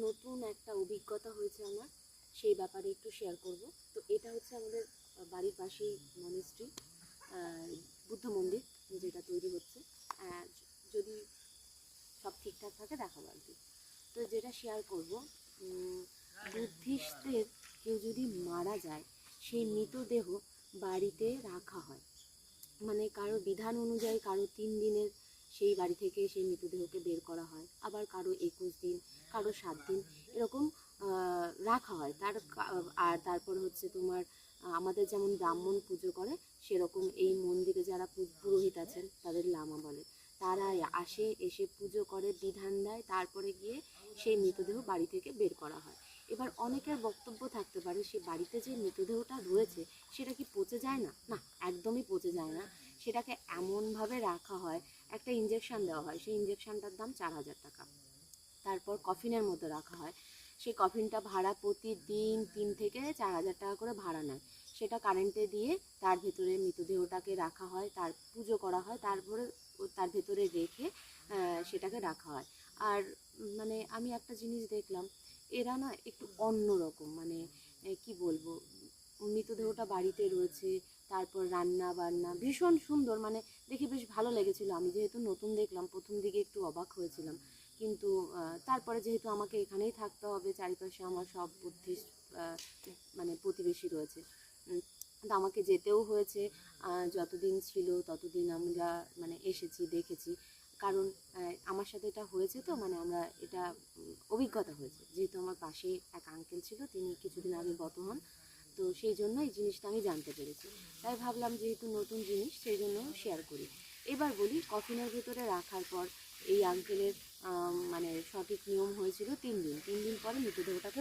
নতুন একটা অভিজ্ঞতা হয়েছে আমার, সেই ব্যাপারে একটু শেয়ার করব। তো এটা হচ্ছে আমাদের বাড়ির পাশেই মনেস্ট্রি, বুদ্ধ মন্দির যেটা তৈরি হচ্ছে। যদি সব ঠিকঠাক থাকে দেখাবো আর কি। তো যেটা শেয়ার করব, বুদ্ধিস্টদের কেউ যদি মারা যায় সেই মৃতদেহ বাড়িতে রাখা হয়, মানে কারো বিধান অনুযায়ী কারো 3 দিনের সেই বাড়ি থেকে সেই মৃতদেহকে বের করা হয়, আবার কারো 21 দিন, কারো 7 দিন, এরকম রাখা হয়। আর তারপর হচ্ছে তোমার আমাদের যেমন ব্রাহ্মণ পুজো করে, সেরকম এই মন্দিরে যারা পুরোহিত আছেন তাদের লামা বলে, তারা এসে পুজো করে, বিধান দেয়, তারপরে গিয়ে সেই মৃতদেহ বাড়ি থেকে বের করা হয়। এবার অনেকের বক্তব্য থাকতে পারে সে বাড়িতে যে মৃতদেহটা রয়েছে সেটা কি পচে যায় না? না, একদমই পচে যায় না। সেটাকে এমনভাবে রাখা হয়, একটা ইঞ্জেকশন দেওয়া হয়, সেই ইঞ্জেকশনটার দাম 4,000 টাকা। তারপর কফিনের মধ্যে রাখা হয়, সেই কফিনটা ভাড়া প্রতিদিন 3 থেকে 4,000 টাকা করে ভাড়া নেয়। সেটা কারেন্টে দিয়ে তার ভেতরে মৃতদেহটাকে রাখা হয়, তার পুজো করা হয়, তারপরে তার ভেতরে রেখে সেটাকে রাখা হয়। আর মানে আমি একটা জিনিস দেখলাম, এরা না একটু অন্যরকম, মানে কি বলবো, মৃতদেহটা বাড়িতে রয়েছে, তারপর রান্না বান্না ভীষণ সুন্দর, মানে দেখে বেশ ভালো লেগেছিল। আমি যেহেতু নতুন দেখলাম, প্রথম দিকে একটু অবাক হয়েছিলাম, কিন্তু তারপরে যেহেতু আমাকে এখানেই থাকতে হবে, চারিপাশে আমার সব বুদ্ধিস্ট মানে প্রতিবেশী রয়েছে, তো আমাকে যেতেও হয়েছে। যতদিন ছিল ততদিন আমরা মানে এসেছি, দেখেছি, কারণ আমার সাথে এটা হয়েছে, তো মানে আমরা এটা অভিজ্ঞতা হয়েছে, যেহেতু আমার পাশে এক আঙ্কেল ছিল, তিনি কিছুদিন আগে গত হন, তো সেই জন্য এই জিনিসটা আমি জানতে পেরেছি। তাই ভাবলাম যেহেতু নতুন জিনিস সেই জন্য শেয়ার করি। এবার বলি, কফিনের ভিতরে রাখার পর এই আঙ্কেলের মানে সঠিক নিয়ম হয়েছিল 3 দিন। 3 দিন পরে মৃতদেহটাকে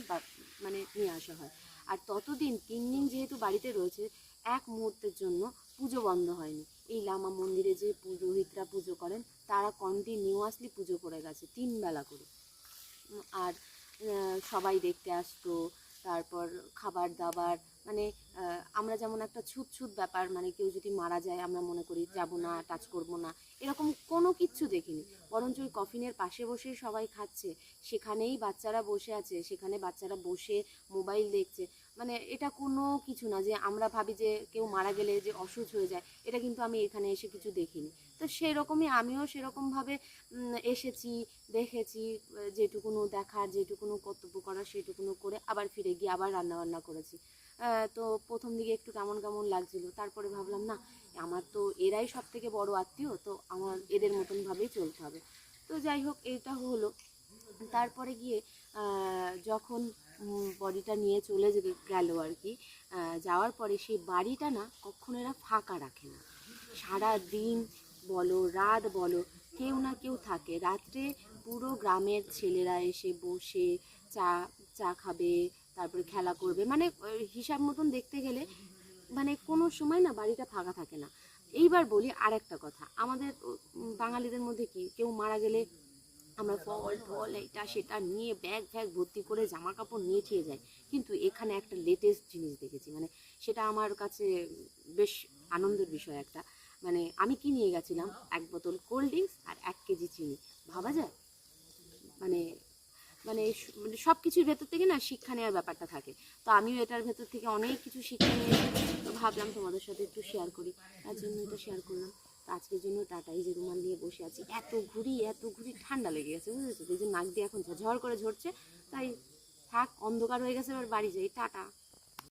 মানে নিয়ে আসা হয়। আর ততদিন 3 দিন যেহেতু বাড়িতে রয়েছে, এক মুহূর্তের জন্য পুজো বন্ধ হয়নি। এই লামা মন্দিরে যে পুরোহিতরা পুজো করেন তারা কন্টিনিউয়াসলি পুজো করে গেছে 3 বেলা করে। আর সবাই দেখতে আসতো, তারপর খাবার দাবার, মানে আমরা যেমন একটা ছুত ব্যাপার, মানে কেউ যদি মারা যায় আমরা মনে করি যাবো না, টাচ করবো না, এরকম কোনো কিচ্ছু দেখিনি। বরঞ্চ ওই কফিনের পাশে বসেই সবাই খাচ্ছে, সেখানেই বাচ্চারা বসে আছে, সেখানে বাচ্চারা বসে মোবাইল দেখছে। মানে এটা কোনো কিছু না যে আমরা ভাবি যে কেউ মারা গেলে যে অসুখ হয়ে যায়, এটা কিন্তু আমি এখানে এসে কিছু দেখিনি। তো সেরকমই আমিও সেরকমভাবে এসেছি, দেখেছি, যেটুকুনো দেখার, যেটুকুনো কর্তব্য করার সেটুকুনো করে আবার ফিরে গিয়ে আবার রান্নাবান্না করেছি। তো প্রথম দিকে একটু কেমন কেমন লাগছিল, তারপরে ভাবলাম না, আমার তো এরাই সব থেকে বড় আত্মীয়, তো আমার এদের মতনভাবেই চলতে হবে। তো যাই হোক, এটা হলো। তারপরে গিয়ে যখন বডিটা নিয়ে চলে গেল আর কি, যাওয়ার পরে সেই বাড়িটা না কখনো এরা ফাঁকা রাখে না। সারা দিন বলো, রাত বলো, কেউ না কেউ থাকে। রাত্রে পুরো গ্রামের ছেলেরা এসে বসে চা চা খাবে, তারপরে খেলা করবে, মানে হিসাব মতন দেখতে গেলে মানে কোনো সময় না বাড়িটা ফাঁকা থাকে না। এইবার বলি আর একটা কথা, আমাদের বাঙালিদের মধ্যে কি, কেউ মারা গেলে আমরা ফল টল এটা সেটা নিয়ে ব্যাগ ফ্যাগ ভর্তি করে জামা কাপড় নিয়ে ঠিয়ে যাই, কিন্তু এখানে একটা লেটেস্ট জিনিস দেখেছি, মানে সেটা আমার কাছে বেশ আনন্দের বিষয় একটা। মানে আমি কি নিয়ে গেছিলাম, 1 বোতল কোল্ড ড্রিঙ্কস আর 1 কেজি চিনি। ভাবা যায়? মানে মানে মানে সব কিছুর ভেতর থেকে না শিক্ষা নেওয়ার ব্যাপারটা থাকে। তো আমিও এটার ভেতর থেকে অনেক কিছু শিক্ষা নিয়েছি, তো ভাবলাম তোমাদের সাথে একটু শেয়ার করি, তার জন্য এটা শেয়ার করলাম। তো আজকের জন্য টাটা। এই যে রুমাল নিয়ে বসে আছি, এত ঘুরি ঠান্ডা লেগে গেছে, বুঝেছো? এই যে নাক দিয়ে এখন ঝরঝর করে ঝরছে, তাই থাক, অন্ধকার হয়ে গেছে, এবার বাড়ি যাই, টাটা।